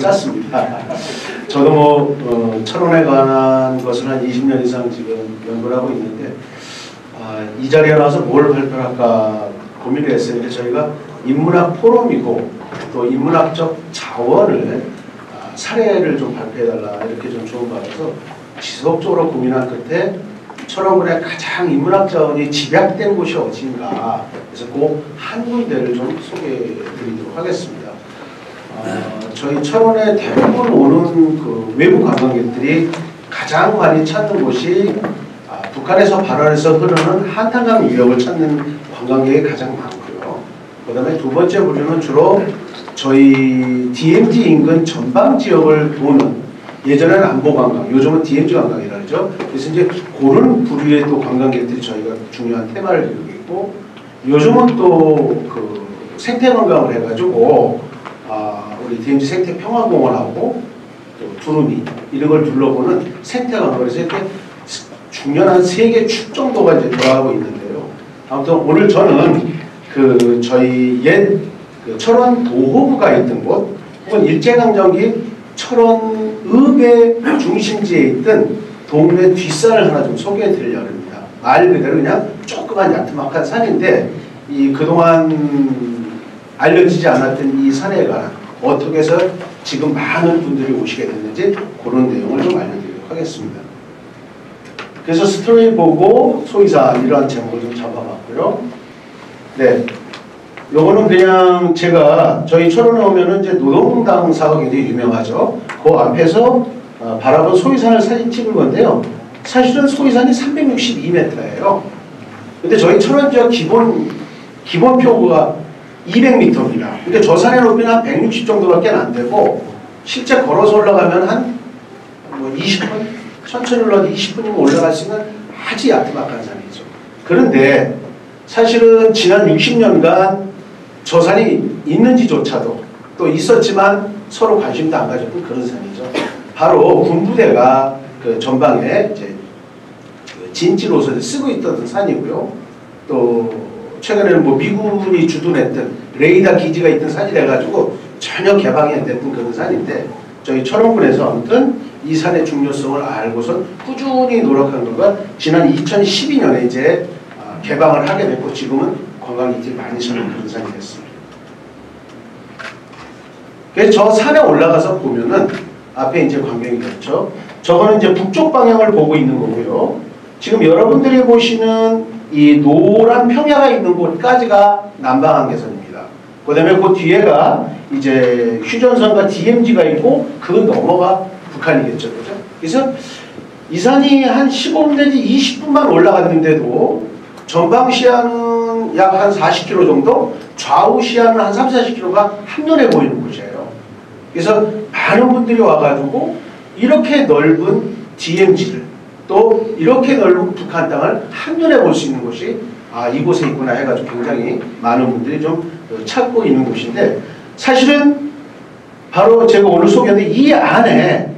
짧습니다. 저도 뭐 철원에 관한 것을 한 20년 이상 지금 연구를 하고 있는데 이 자리에 나와서 뭘 발표할까 고민을 했었는데 저희가 인문학 포럼이고 또 인문학적 자원을 사례를 좀 발표해달라 이렇게 좀 조언받아서 지속적으로 고민한 끝에 철원군의 가장 인문학 자원이 집약된 곳이 어딘가 그래서 그 한 군데를 좀 소개해드리도록 하겠습니다. 저희 철원에 대부분 오는 그 외부 관광객들이 가장 많이 찾는 곳이 북한에서 발원해서 흐르는 한탄강 유역을 찾는 관광객이 가장 많고요. 그 다음에 두 번째 부류는 주로 저희 DMZ 인근 전방 지역을 도는 예전에는 안보관광, 요즘은 DMZ 관광이라 그러죠. 그래서 이제 그런 부류의 또 관광객들이 저희가 중요한 테마를 이루고 있고 요즘은 또 그 생태관광을 해가지고 우리 DMZ 생태평화공원하고 또 두루미 이런 걸 둘러보는 생태관광 그래서 이렇게 중요한 한 3개 축 정도가 이제 들어가고 있는데요. 아무튼 오늘 저는 그 저희 옛 그 철원 도호구가 있던 곳 혹은 일제강점기 철원읍의 중심지에 있던 동네 뒷산을 하나 좀 소개해 드리려고 합니다. 말 그대로 그냥 조그만 야트막한 산인데 이 그동안 알려지지 않았던 이 산에 관한 어떻게 해서 지금 많은 분들이 오시게 됐는지 그런 내용을 좀 알려드리도록 하겠습니다. 그래서 스토리 보고 소이산 이러한 제목을 좀 잡아봤고요. 네. 요거는 그냥 제가 저희 철원에 오면은 이제 노동당사가 굉장히 유명하죠. 그 앞에서 바라본 소이산을 사진 찍은 건데요. 사실은 소이산이 362m예요. 근데 저희 철원 지역 기본 표구가 200m입니다. 근데 저 산의 높이는 한 160 정도밖에 안 되고 실제 걸어서 올라가면 한 뭐 20분? 천천히 올라가도 20분이면 올라갈 수 있는 아주 야트막한 산이죠. 그런데 사실은 지난 60년간 저 산이 있는지조차도 또 있었지만 서로 관심도 안 가졌던 그런 산이죠. 바로 군부대가 그 전방에 이제 그 진지 노선을 쓰고 있던 산이고요. 또 최근에는 뭐 미군이 주둔했던 레이더 기지가 있던 산이라 가지고 전혀 개방이 안 됐던 그런 산인데 저희 철원군에서 아무튼 이 산의 중요성을 알고선 꾸준히 노력한 거가 지난 2012년에 이제 개방을 하게 됐고 지금은 관광객들이 많이 찾는 그런 산이 됐습니다. 그래서 저 산에 올라가서 보면은 앞에 이제 광경이 그렇죠. 저거는 이제 북쪽 방향을 보고 있는 거고요. 지금 여러분들이 보시는 이 노란 평야가 있는 곳까지가 남방한계선입니다. 그 다음에 그 뒤에가 이제 휴전선과 DMZ가 있고 그 넘어가 북한이겠죠. 그죠? 그래서 이 산이 한 15분 내지 20분만 올라갔는데도 전방 시야는 약 한 40km 정도, 좌우 시야는 한 30-40km가 한눈에 보이는 곳이에요. 그래서 많은 분들이 와가지고 이렇게 넓은 DMZ를 또 이렇게 넓은 북한 땅을 한눈에 볼 수 있는 곳이 이곳에 있구나 해가지고 굉장히 많은 분들이 좀 찾고 있는 곳인데 사실은 바로 제가 오늘 소개한 이 안에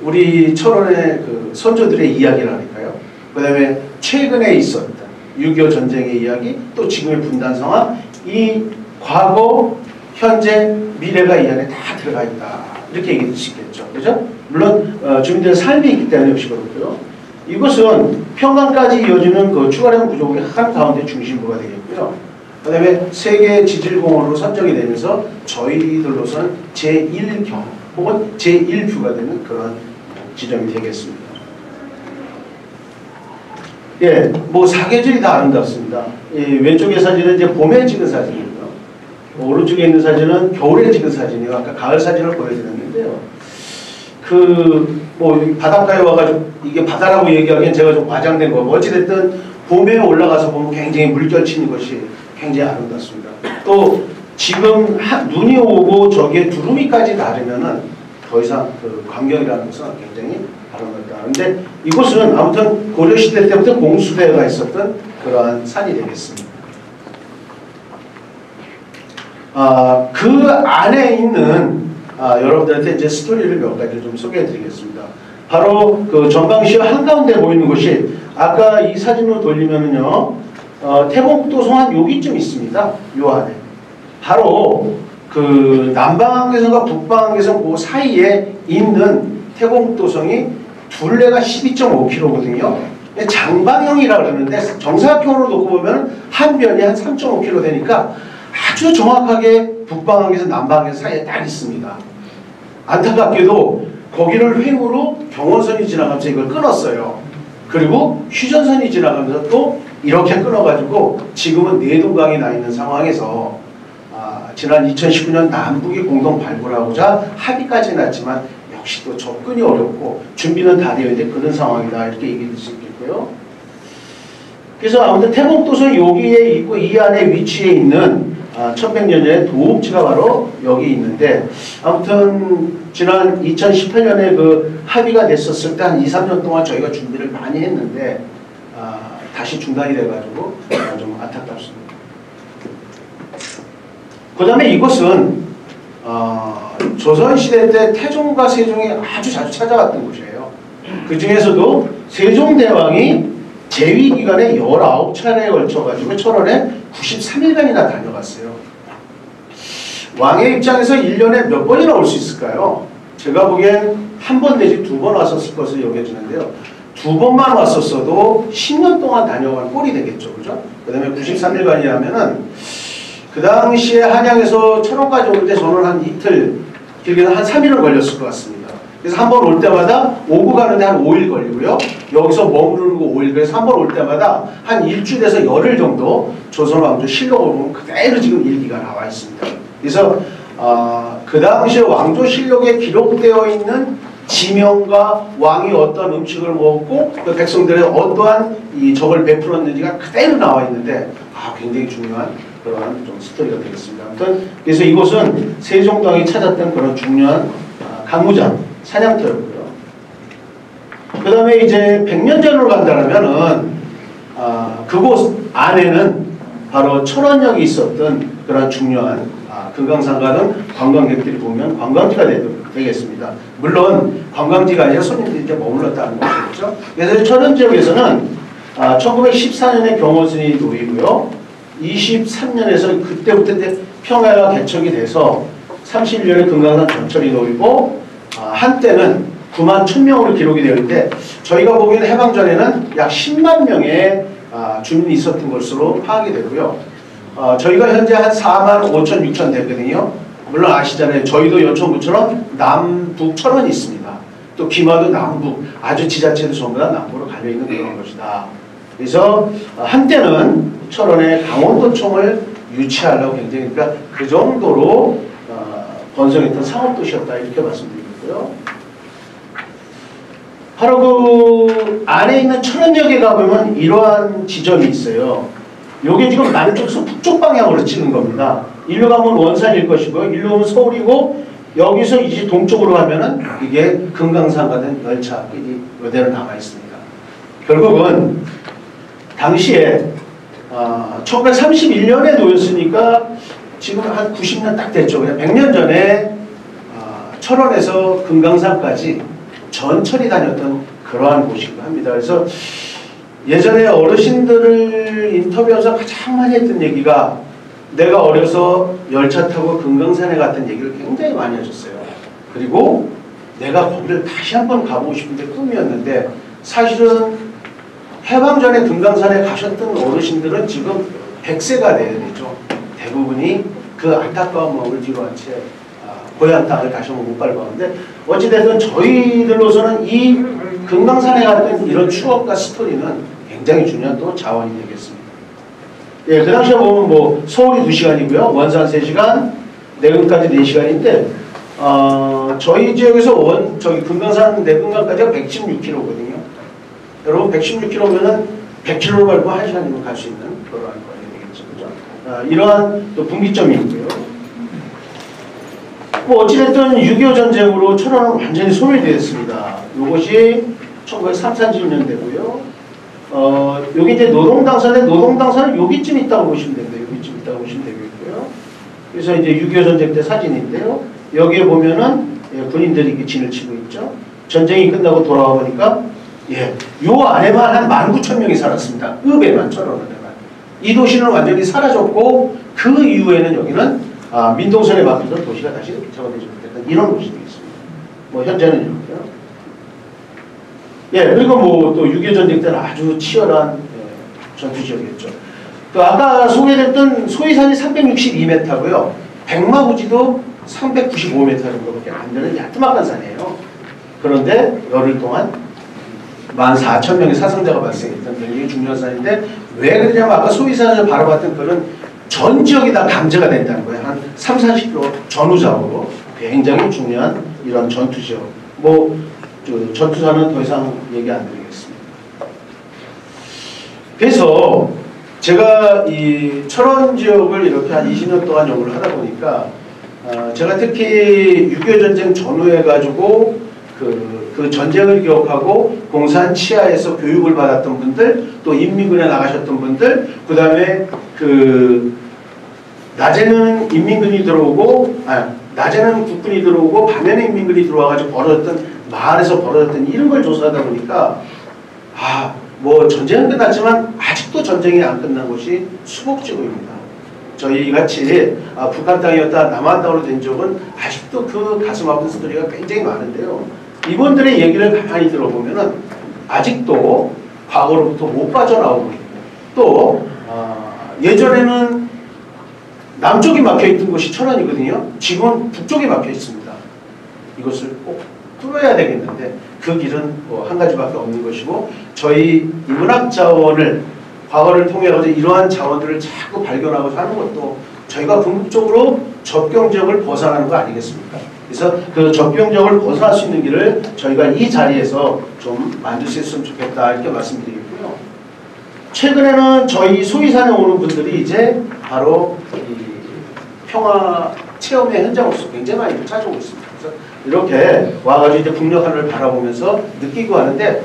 우리 철원의 그 선조들의 이야기라니까요. 그 다음에 최근에 있었던 6.25 전쟁의 이야기, 또 지금의 분단 상황, 이 과거, 현재, 미래가 이 안에 다 들어가 있다. 이렇게 얘기할 수 있겠죠. 그죠? 물론 주민들의 삶이 있기 때문에 역시 그렇고요. 이곳은 평강까지 이어지는 그 추가령 부족의 한가운데 중심부가 되겠고요. 그 다음에 세계 지질공원으로 선정이 되면서 저희들로서는 제1경 혹은 제1뷰가 되는 그런 지점이 되겠습니다. 예, 뭐 사계절이 다 아름답습니다. 왼쪽의 사진은 이제 봄에 찍은 사진이고요. 오른쪽에 있는 사진은 겨울에 찍은 사진이에요. 아까 가을 사진을 보여드렸는데요. 뭐 바닷가에 와가지고 이게 바다라고 얘기하기엔 제가 좀 과장된 거고 어찌됐든 봄에 올라가서 보면 굉장히 물결치는 것이 굉장히 아름답습니다. 또 지금 눈이 오고 저기에 두루미까지 다르면은 더 이상 그 광경이라는 것은 굉장히 아름답다. 근데 이곳은 아무튼 고려시대 때부터 공수대가 있었던 그러한 산이 되겠습니다. 그 안에 있는 여러분들한테 이제 스토리를 몇 가지 좀 소개해 드리겠습니다. 바로 그 전방시야 한가운데 보이는 곳이 아까 이 사진으로 돌리면은요, 태봉국도 성한 여기쯤 있습니다. 요 안에. 바로 그 남방항계선과 북방항계선 그 사이에 있는 태공도성이 둘레가 12.5km거든요. 장방형이라고 그러는데 정사각형으로 놓고 보면 한 변이 한 3.5km 되니까 아주 정확하게 북방항에서 남방항 사이에 딱 있습니다. 안타깝게도 거기를 횡으로 경원선이 지나가면서 이걸 끊었어요. 그리고 휴전선이 지나가면서 또 이렇게 끊어가지고 지금은 내동강이 나 있는 상황에서 지난 2019년 남북이 공동 발굴하고자 합의까지 났지만 역시 또 접근이 어렵고 준비는 다 되어 있는데 그런 상황이다 이렇게 얘기할 수 있겠고요. 그래서 아무튼 태공도서 여기에 있고 이 안에 위치해 있는 1100년의 도읍지가 바로 여기 있는데 아무튼 지난 2018년에 그 합의가 됐었을 때 한 2, 3년 동안 저희가 준비를 많이 했는데 다시 중단이 돼가지고 좀 안타깝습니다. 그 다음에 이곳은 조선시대 때 태종과 세종이 아주 자주 찾아왔던 곳이에요. 그 중에서도 세종대왕이 재위기간에 19차례에 걸쳐가지고 철원에 93일간이나 다녀갔어요. 왕의 입장에서 1년에 몇 번이나 올 수 있을까요? 제가 보기엔 한 번 내지 2번 왔었을 것으로 여겨지는데요. 2번만 왔었어도 10년 동안 다녀간 꼴이 되겠죠. 그죠? 그 다음에 93일간이라면은 그 당시에 한양에서 철원까지 올 때 저는 한 이틀, 길게는 한 3일은 걸렸을 것 같습니다. 그래서 한 번 올 때마다 오고 가는데 한 5일 걸리고요. 여기서 머무르는 거 5일. 그래서 한 번 올 때마다 한 일주일에서 열흘 정도 조선왕조 실록을 보면 그대로 지금 일기가 나와 있습니다. 그래서 그 당시에 왕조실록에 기록되어 있는 지명과 왕이 어떤 음식을 먹었고 그 백성들의 어떠한 적을 베풀었는지가 그대로 나와 있는데 굉장히 중요한 그런 좀 스토리가 되겠습니다. 아무튼 그래서 이곳은 세종대왕이 찾았던 그런 중요한 강무장 사냥터였고요. 그 다음에 이제 100년 전으로 간다면은 그곳 안에는 바로 철원역이 있었던 그런 중요한 금강산 가는 관광객들이 보면 관광지가 되겠습니다. 물론 관광지가 아니라 손님들이 이제 머물렀다는 것이겠죠. 그래서 철원 지역에서는 1914년에 경호선이 놓이고요. 23년에서 그때부터 이제 평야가 개척이 돼서 31년에 금강산 전철이 놓이고 한때는 9만 1000명으로 기록이 되었는데 저희가 보기에는 해방 전에는 약 10만 명의 주민이 있었던 것으로 파악이 되고요. 저희가 현재 한 4만 5천 6천 되거든요. 물론 아시잖아요. 저희도 여천구처럼 남북 철원이 있습니다. 또 김화도 남북, 아주 지자체도 전부 다 남북으로 갈려있는 그런 것이다. 그래서 한때는 철원에 강원도청을 유치하려고 굉장히 그러니까 그 정도로 번성했던 상업도시였다 이렇게 말씀드리고요. 바로 그 안에 있는 철원역에 가보면 이러한 지점이 있어요. 요게 지금 남쪽에서 북쪽 방향으로 치는 겁니다. 일로 가면 원산일 것이고 일로 오면 서울이고 여기서 이제 동쪽으로 가면은 이게 금강산 가는 열차길이 이대로 남아 있습니다. 결국은 당시에 1931년에 놓였으니까 지금 한 90년 딱 됐죠. 그냥 100년 전에 철원에서 금강산까지 전철이 다녔던 그러한 곳이기도 합니다. 그래서 예전에 어르신들을 인터뷰하면서 가장 많이 했던 얘기가 내가 어려서 열차 타고 금강산에 갔던 얘기를 굉장히 많이 하셨어요. 그리고 내가 거기를 다시 한번 가보고 싶은데 꿈이었는데 사실은 해방 전에 금강산에 가셨던 어르신들은 지금 100세가 돼야 되죠. 대부분이 그 안타까운 마음을 뒤로한 채 고향 땅을 다시 한번 못 밟았는데 어찌됐든 저희들로서는 이 금강산에 갔던 이런 추억과 스토리는 굉장히 중요한 또 자원이 되겠습니다. 예, 그 당시에 보면 뭐 서울이 2시간이고요. 원산 3시간, 내근까지 4시간인데 저희 지역에서 저기 금강산 내근강까지가 116km거든요. 여러분 116km면은 100km로 밟고 1시간이면 갈 수 있는 그러한 거리 되겠죠. 그죠? 이러한 또 분기점이 있고요. 뭐 어찌됐든 6.25 전쟁으로 철원은 완전히 소멸되었습니다. 이것이 1930년대고요. 여기 이제 노동당선에 노동당선은 여기쯤 있다고 보시면 됩니다. 여기쯤 있다고 보시면 되겠고요. 그래서 이제 6.25 전쟁 때 사진인데요. 여기에 보면은 군인들이 이렇게 진을 치고 있죠. 전쟁이 끝나고 돌아와 보니까 요 안에만 한 19,000명이 살았습니다. 읍에만, 철원에만. 이 도시는 완전히 사라졌고 그 이후에는 여기는 민동선에 맡기던 도시가 다시 재건되지 못했던 이런 곳이 되겠습니다. 뭐 현재는 이렇고요. 예, 그리고 뭐 또 6.25 전쟁 때는 아주 치열한 전투 지역이었죠. 또 아까 소개됐던 소위산이 362m고요. 백마부지도 395m 정도밖에 안 되는 야트막한 산이에요. 그런데 열흘 동안 14,000명의 사상자가 발생했던 굉장히 중요한 산인데 왜 그러냐면 아까 소위산을 바라봤던 그런 전 지역이 다 강제가 된다는 거예요. 한 30-40km 전후좌우로 굉장히 중요한 이런 전투 지역. 뭐 전투사는 더 이상 얘기 안 드리겠습니다. 그래서 제가 이 철원 지역을 이렇게 한 20년 동안 연구를 하다 보니까 제가 특히 6.25 전쟁 전후에 가지고 그 전쟁을 기억하고 공산 치하에서 교육을 받았던 분들, 또 인민군에 나가셨던 분들, 그 다음에 낮에는 인민군이 들어오고, 낮에는 국군이 들어오고, 밤에는 인민군이 들어와가지고 벌어졌던, 마을에서 벌어졌던 이런 걸 조사하다 보니까, 뭐 전쟁은 끝났지만 아직도 전쟁이 안 끝난 곳이 수복지구입니다. 저희 같이 북한 땅이었다 남한 땅으로 된 적은 아직도 그 가슴 아픈 스토리가 굉장히 많은데요. 이분들의 얘기를 가만히 들어보면은 아직도 과거로부터 못 빠져나오고 있고, 또 예전에는 남쪽이 막혀있던 곳이 철원이거든요. 지금은 북쪽이 막혀 있습니다. 이것을 꼭 뚫어야 되겠는데 그 길은 뭐 한 가지밖에 없는 것이고, 저희 인문학 자원을 과거를 통해 이러한 자원들을 자꾸 발견하고 하는 것도 저희가 궁극적으로 접경지역을 벗어나는 거 아니겠습니까? 그래서 그 접경지역을 벗어날 수 있는 길을 저희가 이 자리에서 좀 만들 수 있으면 좋겠다 이렇게 말씀드리고요. 최근에는 저희 소위산에 오는 분들이 이제 바로 이 평화 체험의 현장으로서 굉장히 많이 찾아오고 있습니다. 그래서 이렇게 와가지고 이제 북녘 하늘을 바라보면서 느끼고 하는데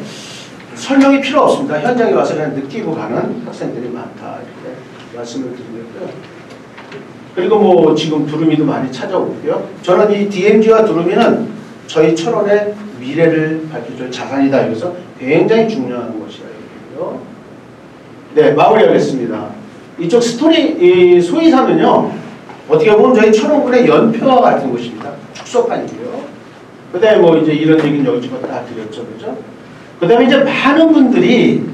설명이 필요 없습니다. 현장에 와서 그냥 느끼고 가는 학생들이 많다 이렇게 말씀을 드리고요. 그리고 뭐 지금 두루미도 많이 찾아오고요. 저는 이 DMZ와 두루미는 저희 철원의 미래를 밝혀줄 자산이다. 여기서 굉장히 중요한 것이라고요. 네, 마무리하겠습니다. 이쪽 스토리 소위산은요, 어떻게 보면 저희 철원군의 연표와 같은 곳입니다. 축소판이고요. 그 다음에 뭐 이제 이런 얘기는 여기저기 다 드렸죠, 그죠? 그 다음에 이제 많은 분들이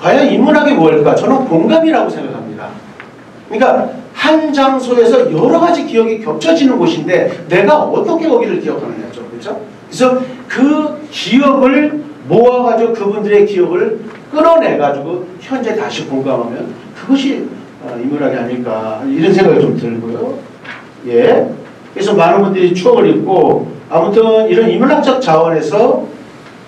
과연 인문학이 뭘까? 저는 공감이라고 생각합니다. 그러니까 한 장소에서 여러 가지 기억이 겹쳐지는 곳인데 내가 어떻게 거기를 기억하느냐죠, 그죠? 그래서 그 기억을 모아가지고 그분들의 기억을 끌어내가지고 현재 다시 공감하면 그것이 인문학이 아닐까 이런 생각이 좀 들고요. 예. 그래서 많은 분들이 추억을 잊고 아무튼 이런 인문학적 자원에서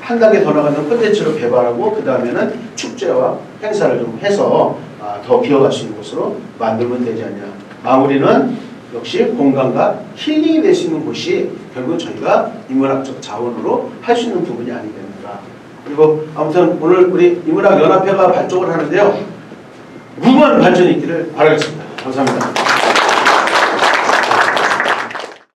한 단계 더 나가는 콘텐츠로 개발하고 그 다음에는 축제와 행사를 좀 해서 더 기억할 수 있는 곳으로 만들면 되지 않냐. 마무리는 역시 공간과 힐링이 될 수 있는 곳이 결국 저희가 인문학적 자원으로 할 수 있는 부분이 아니겠는가. 그리고 아무튼 오늘 우리 인문학연합회가 발족을 하는데요. 무궁한 발전이 있기를 바라겠습니다. 감사합니다.